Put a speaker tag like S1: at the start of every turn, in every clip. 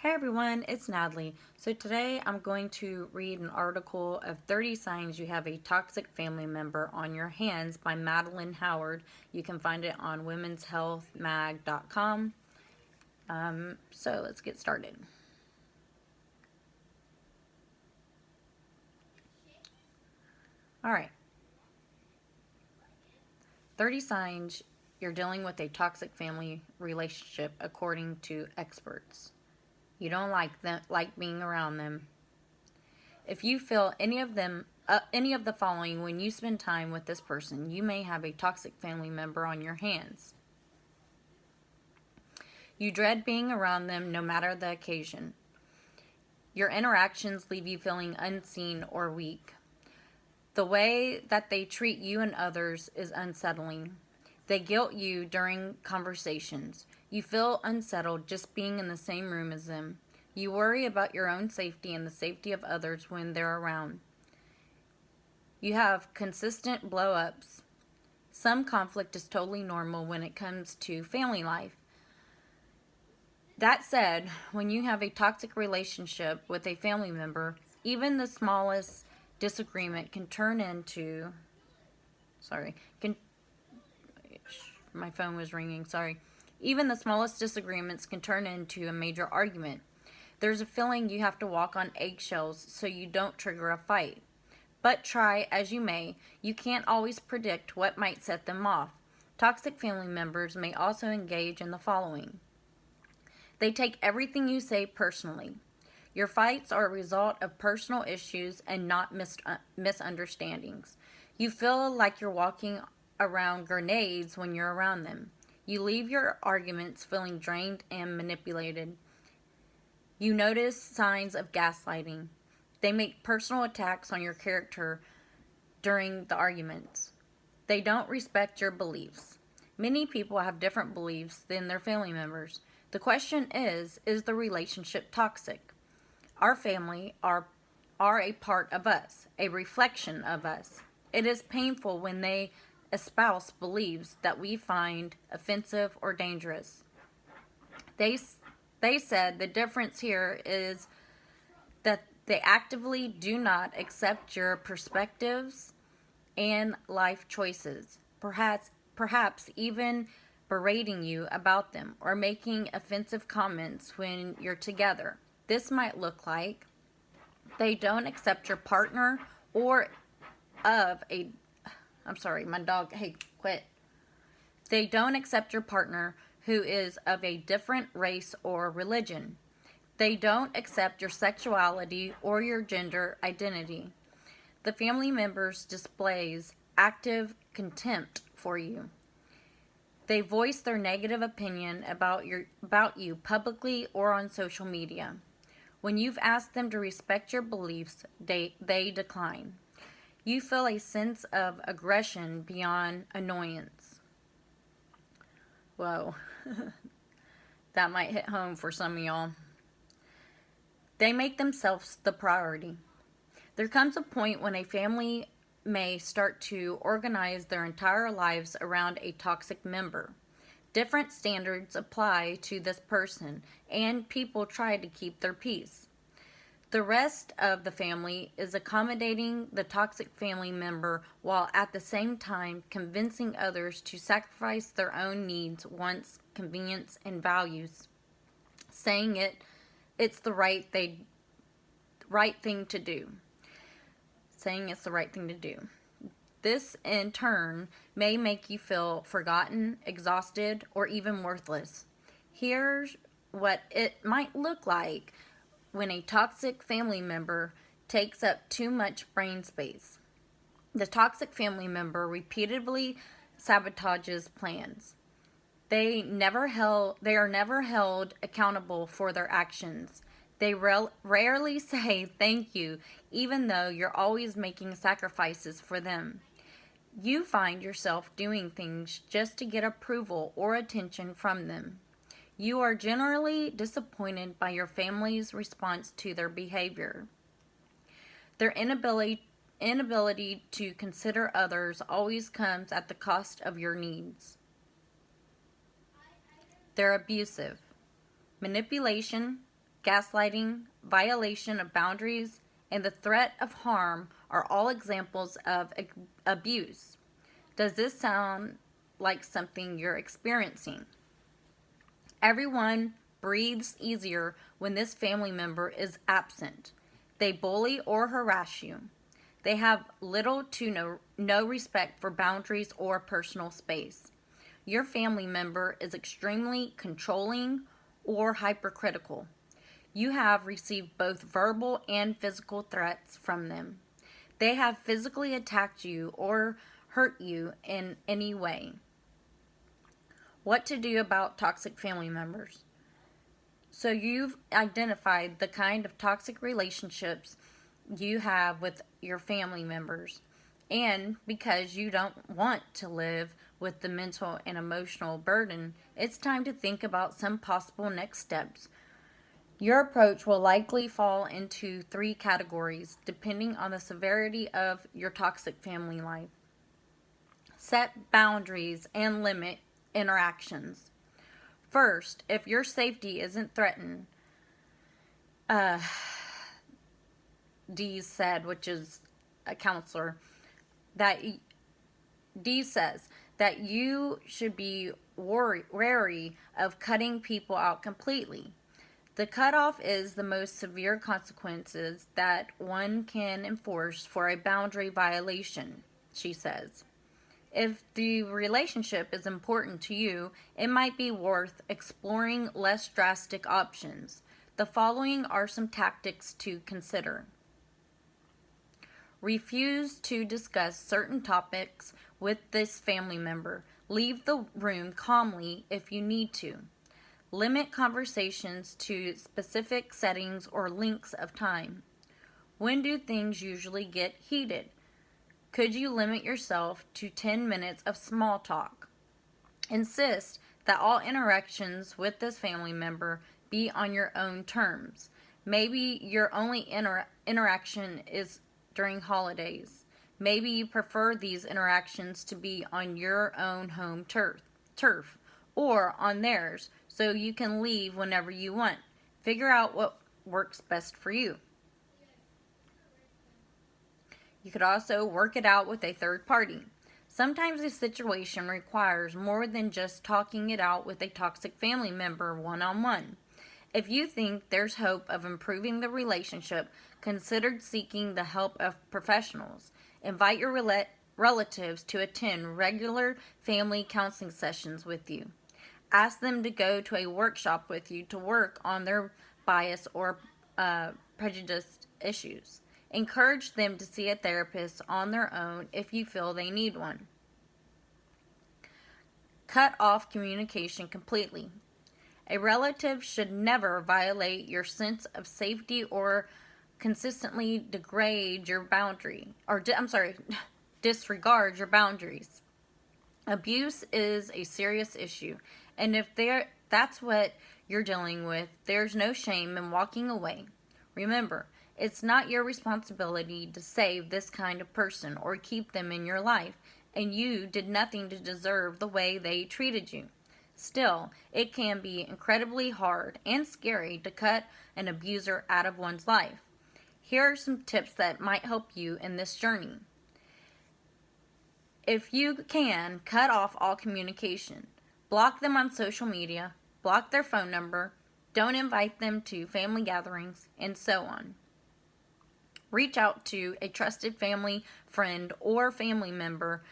S1: Hey everyone, it's Natalie. So today I'm going to read an article of 30 Signs You Have a Toxic Family Member on Your Hands by Madeline Howard. You can find it on womenshealthmag.com. So let's get started. Alright, 30 signs you're dealing with a toxic family relationship according to experts. You don't like being around them. If you feel any of the following when you spend time with this person, you may have a toxic family member on your hands. You dread being around them no matter the occasion. Your interactions leave you feeling unseen or weak. The way that they treat you and others is unsettling. They guilt you during conversations. You feel unsettled just being in the same room as them. You worry about your own safety and the safety of others when they're around. You have consistent blow-ups. Some conflict is totally normal when it comes to family life. That said, when you have a toxic relationship with a family member, even the smallest disagreement can turn into... my phone was ringing, sorry. Even the smallest disagreements can turn into a major argument. There's a feeling you have to walk on eggshells so you don't trigger a fight. But try as you may, you can't always predict what might set them off. Toxic family members may also engage in the following. They take everything you say personally. Your fights are a result of personal issues and not misunderstandings. You feel like you're walking around grenades when you're around them. You leave your arguments feeling drained and manipulated. You notice signs of gaslighting. They make personal attacks on your character during the arguments. They don't respect your beliefs. Many people have different beliefs than their family members. The question is the relationship toxic? Our family are a part of us, a reflection of us. It is painful when they espouse beliefs that we find offensive or dangerous. They said the difference here is that they actively do not accept your perspectives and life choices, perhaps even berating you about them or making offensive comments when you're together. This might look like they don't accept your partner or of a my dog, hey, quit. They don't accept your partner who is of a different race or religion. They don't accept your sexuality or your gender identity. The family members displays active contempt for you. They voice their negative opinion about you publicly or on social media. When you've asked them to respect your beliefs, they decline. You feel a sense of aggression beyond annoyance. Whoa. That might hit home for some of y'all. They make themselves the priority. There comes a point when a family may start to organize their entire lives around a toxic member. Different standards apply to this person, and people try to keep their peace. The rest of the family is accommodating the toxic family member while at the same time convincing others to sacrifice their own needs, wants, convenience, and values, saying it's the right thing to do. Saying it's the right thing to do. This, in turn, may make you feel forgotten, exhausted, or even worthless. Here's what it might look like when a toxic family member takes up too much brain space. The toxic family member repeatedly sabotages plans. They are never held accountable for their actions. They rarely say thank you, even though you're always making sacrifices for them. You find yourself doing things just to get approval or attention from them. You are generally disappointed by your family's response to their behavior. Their inability to consider others always comes at the cost of your needs. They're abusive. Manipulation, gaslighting, violation of boundaries, and the threat of harm are all examples of abuse. Does this sound like something you're experiencing? Everyone breathes easier when this family member is absent. They bully or harass you. They have little to no respect for boundaries or personal space. Your family member is extremely controlling or hypercritical. You have received both verbal and physical threats from them. They have physically attacked you or hurt you in any way. What to do about toxic family members? So you've identified the kind of toxic relationships you have with your family members. And because you don't want to live with the mental and emotional burden, it's time to think about some possible next steps. Your approach will likely fall into 3 categories depending on the severity of your toxic family life. Set boundaries and limit interactions. First, if your safety isn't threatened, Dee said, which is a counselor, that Dee says that you should be wary of cutting people out completely. The cutoff is the most severe consequences that one can enforce for a boundary violation, she says. If the relationship is important to you, it might be worth exploring less drastic options. The following are some tactics to consider. Refuse to discuss certain topics with this family member. Leave the room calmly if you need to. Limit conversations to specific settings or lengths of time. When do things usually get heated? Could you limit yourself to 10 minutes of small talk? Insist that all interactions with this family member be on your own terms. Maybe your only interaction is during holidays. Maybe you prefer these interactions to be on your own home turf or on theirs, so you can leave whenever you want. Figure out what works best for you. You could also work it out with a third party. Sometimes a situation requires more than just talking it out with a toxic family member one-on-one. If you think there's hope of improving the relationship, consider seeking the help of professionals. Invite your relatives to attend regular family counseling sessions with you. Ask them to go to a workshop with you to work on their bias or prejudice issues. Encourage them to see a therapist on their own if you feel they need one. Cut off communication completely. A relative should never violate your sense of safety or consistently degrade your boundary, or disregard your boundaries. Abuse is a serious issue, and if that's what you're dealing with, there's no shame in walking away. Remember, it's not your responsibility to save this kind of person or keep them in your life, and you did nothing to deserve the way they treated you. Still, it can be incredibly hard and scary to cut an abuser out of one's life. Here are some tips that might help you in this journey. If you can, cut off all communication. Block them on social media, block their phone number, don't invite them to family gatherings, and so on. Reach out to a trusted family friend or family member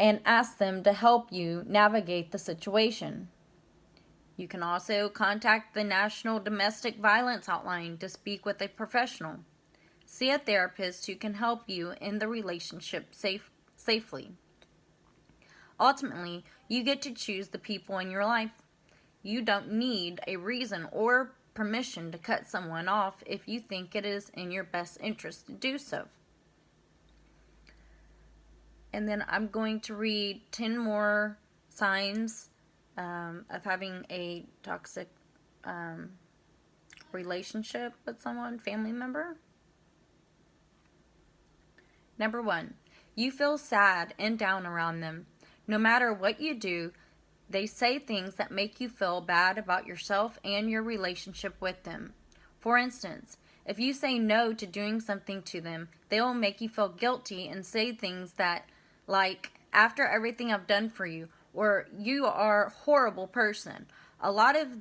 S1: and ask them to help you navigate the situation. You can also contact the National Domestic Violence Hotline to speak with a professional. See a therapist who can help you in the relationship safely. Ultimately, you get to choose the people in your life. You don't need a reason or permission to cut someone off if you think it is in your best interest to do so. And then I'm going to read 10 more signs of having a toxic relationship with someone, family member. Number 1, you feel sad and down around them. No matter what you do, They say things that make you feel bad about yourself and your relationship with them. For instance, if you say no to doing something to them, they will make you feel guilty and say things that, like, after everything I've done for you, or you are a horrible person. A lot of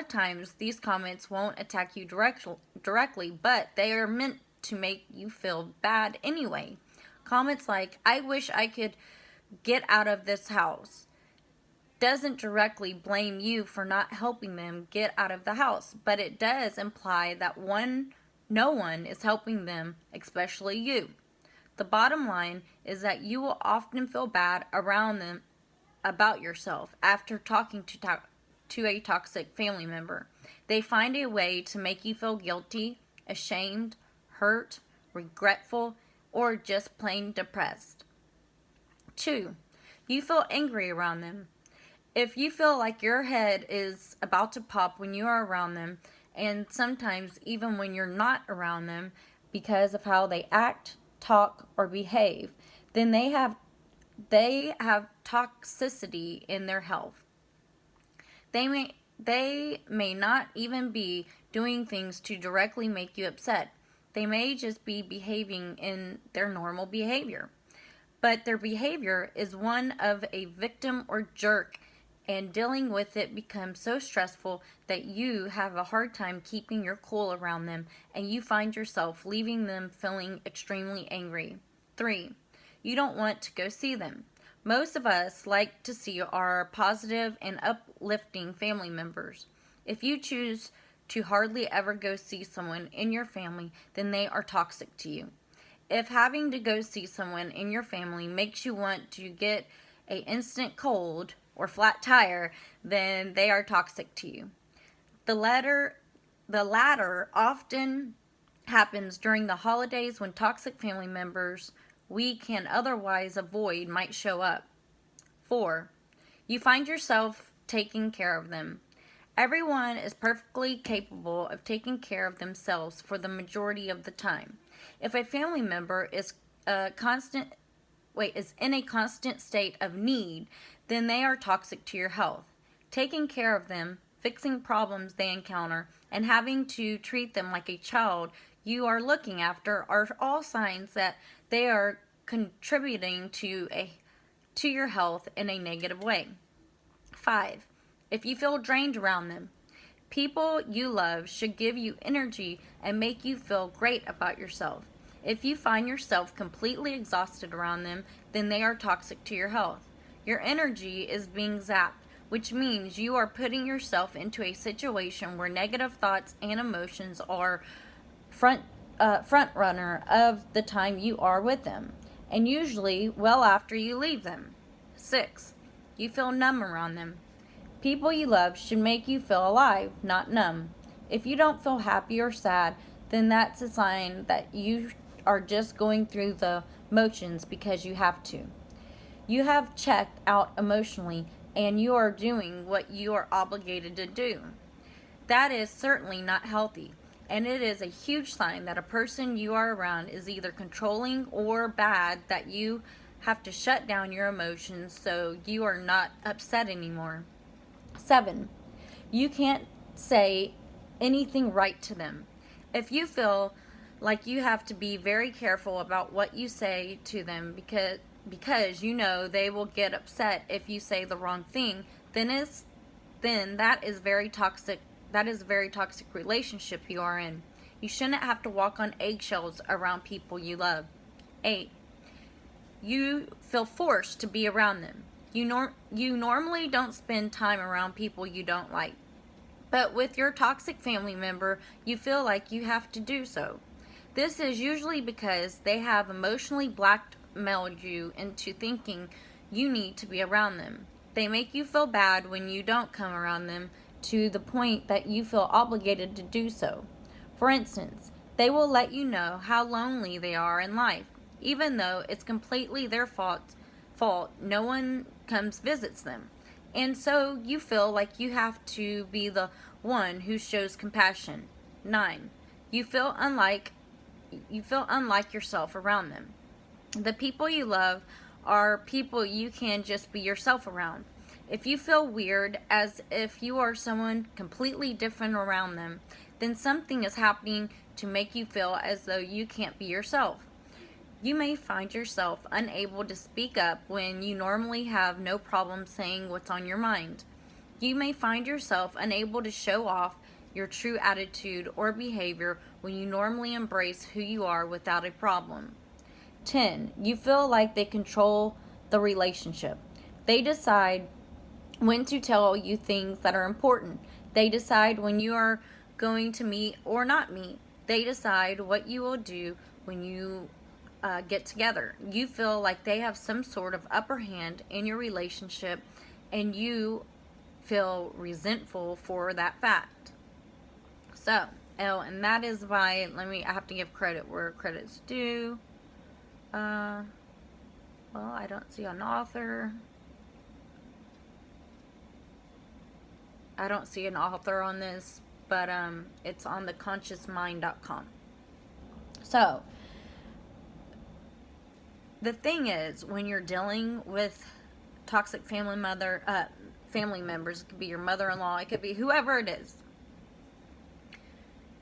S1: times these comments won't attack you directly, but they are meant to make you feel bad anyway. Comments like, I wish I could get out of this house, doesn't directly blame you for not helping them get out of the house, but it does imply that no one is helping them, especially you. The bottom line is that you will often feel bad around them about yourself after talking to a toxic family member. They find a way to make you feel guilty, ashamed, hurt, regretful, or just plain depressed. 2. You feel angry around them. If you feel like your head is about to pop when you are around them, and sometimes even when you're not around them because of how they act, talk, or behave, then they have toxicity in their health. They may not even be doing things to directly make you upset. They may just be behaving in their normal behavior. But their behavior is one of a victim or jerk, and dealing with it becomes so stressful that you have a hard time keeping your cool around them, and you find yourself leaving them feeling extremely angry. 3. You don't want to go see them. Most of us like to see our positive and uplifting family members. If you choose to hardly ever go see someone in your family, then they are toxic to you. If having to go see someone in your family makes you want to get an instant cold or flat tire, then they are toxic to you. The latter often happens during the holidays when toxic family members we can otherwise avoid might show up. 4. You find yourself taking care of them. Everyone is perfectly capable of taking care of themselves for the majority of the time. If a family member is in a constant state of need, then they are toxic to your health. Taking care of them, fixing problems they encounter, and having to treat them like a child you are looking after are all signs that they are contributing to your health in a negative way. 5. If you feel drained around them, people you love should give you energy and make you feel great about yourself. If you find yourself completely exhausted around them, then they are toxic to your health. Your energy is being zapped, which means you are putting yourself into a situation where negative thoughts and emotions are front runner of the time you are with them, and usually well after you leave them. 6. You feel numb around them. People you love should make you feel alive, not numb. If you don't feel happy or sad, then that's a sign that you are just going through the motions because you have to. You have checked out emotionally, and you are doing what you are obligated to do. That is certainly not healthy, and it is a huge sign that a person you are around is either controlling or bad, that you have to shut down your emotions so you are not upset anymore. 7. You can't say anything right to them. If you feel like you have to be very careful about what you say to them because you know they will get upset if you say the wrong thing, then that is very toxic. That is a very toxic relationship you are in. You shouldn't have to walk on eggshells around people you love. 8. You feel forced to be around them. You normally don't spend time around people you don't like, but with your toxic family member, you feel like you have to do so. This is usually because they have emotionally blackmailed you into thinking you need to be around them. They make you feel bad when you don't come around them to the point that you feel obligated to do so. For instance, they will let you know how lonely they are in life, even though it's completely their fault no one comes visits them. And so you feel like you have to be the one who shows compassion. 9. You feel unlike yourself around them. The people you love are people you can just be yourself around. If you feel weird, as if you are someone completely different around them, then something is happening to make you feel as though you can't be yourself. You may find yourself unable to speak up when you normally have no problem saying what's on your mind. You may find yourself unable to show off your true attitude or behavior when you normally embrace who you are without a problem. 10. You feel like they control the relationship. They decide when to tell you things that are important. They decide when you are going to meet or not meet. They decide what you will do when you get together. You feel like they have some sort of upper hand in your relationship, and you feel resentful for that fact. So, and that is by, I have to give credit where credit's due. Well, I don't see an author. I don't see an author on this, but it's on theconsciousmind.com. So, the thing is, when you're dealing with toxic family members, it could be your mother-in-law, it could be whoever it is,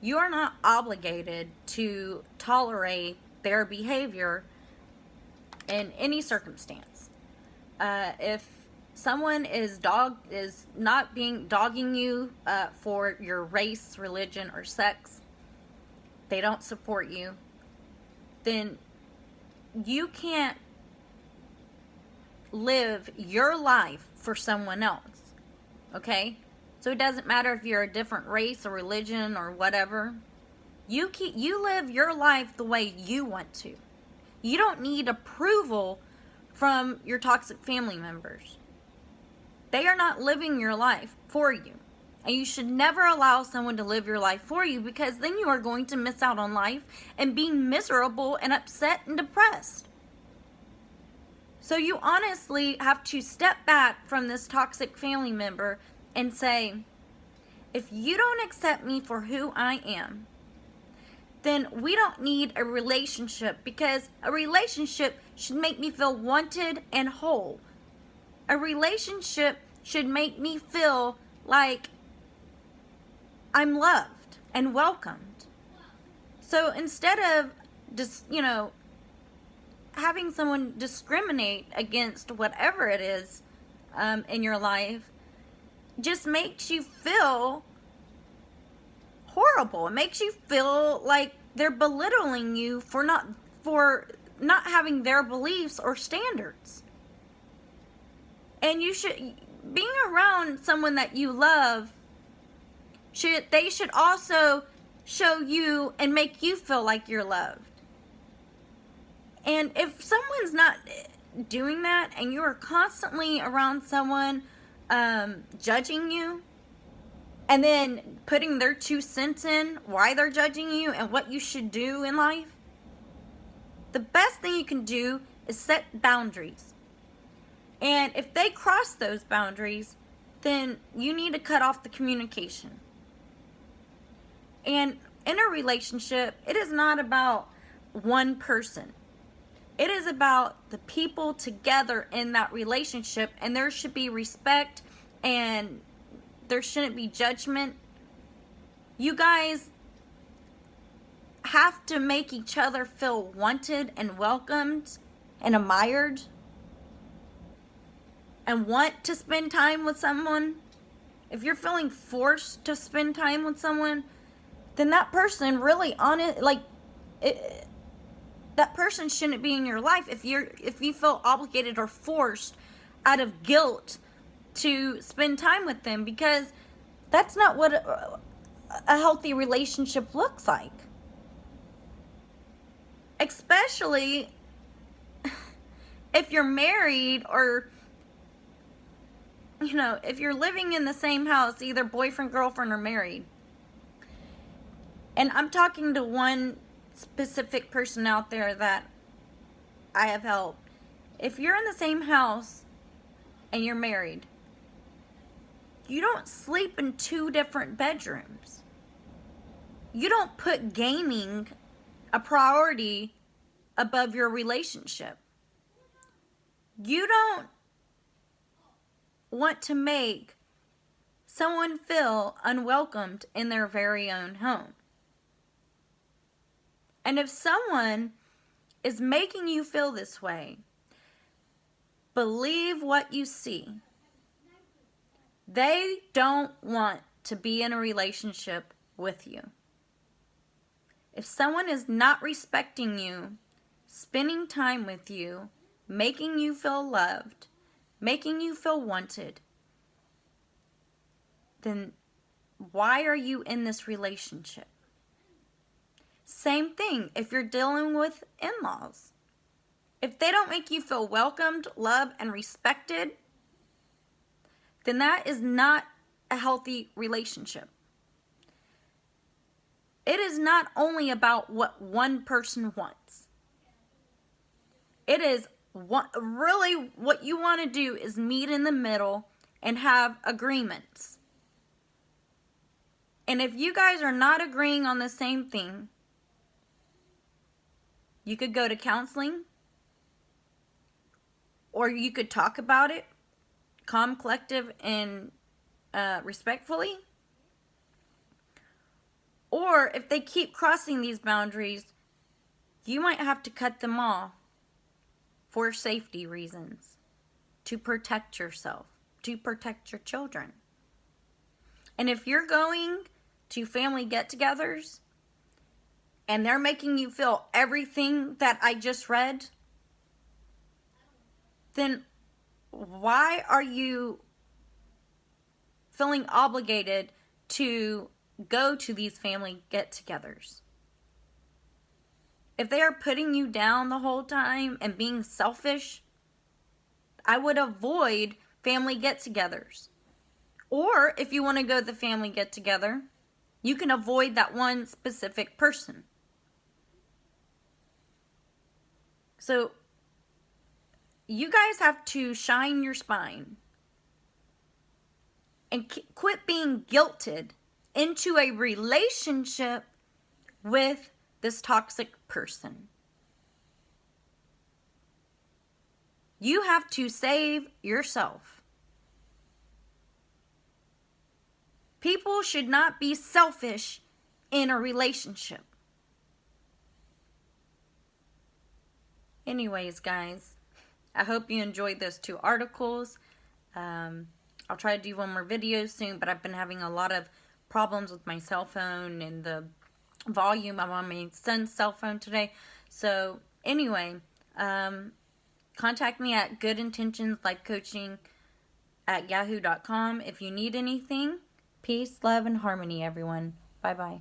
S1: you are not obligated to tolerate their behavior in any circumstance. If someone is dogging you for your race, religion, or sex, they don't support you, then you can't live your life for someone else. Okay? So it doesn't matter if you're a different race or religion or whatever. You live your life the way you want to. You don't need approval from your toxic family members. They are not living your life for you. And you should never allow someone to live your life for you, because then you are going to miss out on life and be miserable and upset and depressed. So you honestly have to step back from this toxic family member and say, if you don't accept me for who I am, then we don't need a relationship, because a relationship should make me feel wanted and whole. A relationship should make me feel like I'm loved and welcomed. So instead of just, having someone discriminate against whatever it is in your life, just makes you feel horrible. It makes you feel like they're belittling you for not having their beliefs or standards. And being around someone that you love, they should also show you and make you feel like you're loved. And if someone's not doing that, and you are constantly around someone judging you, and then putting their 2 cents in why they're judging you and what you should do in life, the best thing you can do is set boundaries. And if they cross those boundaries, then you need to cut off the communication. And in a relationship, it is not about one person. It is about the people together in that relationship, and there should be respect, and there shouldn't be judgment. You guys have to make each other feel wanted and welcomed and admired, and want to spend time with someone. If you're feeling forced to spend time with someone, then that person that person shouldn't be in your life. If you feel obligated or forced out of guilt to spend time with them, because that's not what a healthy relationship looks like. Especially if you're married, or if you're living in the same house, either boyfriend, girlfriend, or married. And I'm talking to one specific person out there that I have helped. If you're in the same house and you're married, you don't sleep in 2 different bedrooms. You don't put gaming a priority above your relationship. You don't want to make someone feel unwelcomed in their very own home. And if someone is making you feel this way, believe what you see. They don't want to be in a relationship with you. If someone is not respecting you, spending time with you, making you feel loved, making you feel wanted, then why are you in this relationship? Same thing if you're dealing with in-laws. If they don't make you feel welcomed, loved, and respected, then that is not a healthy relationship. It is not only about what one person wants. It is really what you want to do is meet in the middle and have agreements. And if you guys are not agreeing on the same thing, you could go to counseling, or you could talk about it, calm, collective, and respectfully. Or if they keep crossing these boundaries, you might have to cut them off for safety reasons, to protect yourself, to protect your children. And if you're going to family get-togethers and they're making you feel everything that I just read, then why are you feeling obligated to go to these family get-togethers? If they are putting you down the whole time and being selfish, I would avoid family get-togethers. Or if you want to go to the family get-together, you can avoid that one specific person. So you guys have to shine your spine and quit being guilted into a relationship with this toxic person. You have to save yourself. People should not be selfish in a relationship. Anyways, guys, I hope you enjoyed those 2 articles. I'll try to do one more video soon, but I've been having a lot of problems with my cell phone and the volume. I'm on my son's cell phone today. So anyway, contact me at Goodintentionslifecoaching at yahoo.com if you need anything. Peace, love, and harmony, everyone. Bye-bye.